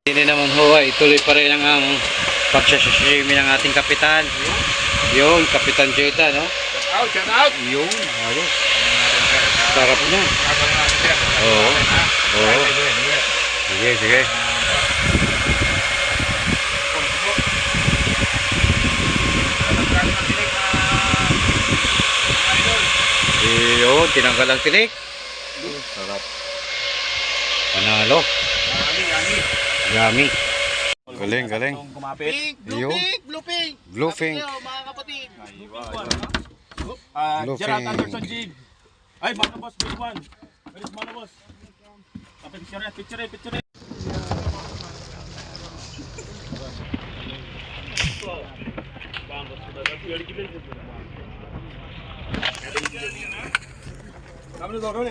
Hindi naman ho ay tuloy pa rin ang pagsasashimi ng ating kapitan. Yun, Kapitan Jeta, no? Shout out! Yun, ayos. Sarap niya. Oo. Oo. Sige, sige. Yun, tinanggal ang tinik. Sarap. Panalo. Yummy. Galing, galing. Pink, blue pink, blue pink. Blue pink. Mga kapatid. Blue Gerald pink. Anderson Jig. Ay, mana boss, big one. Where's mana boss? Picture. Kamu dulu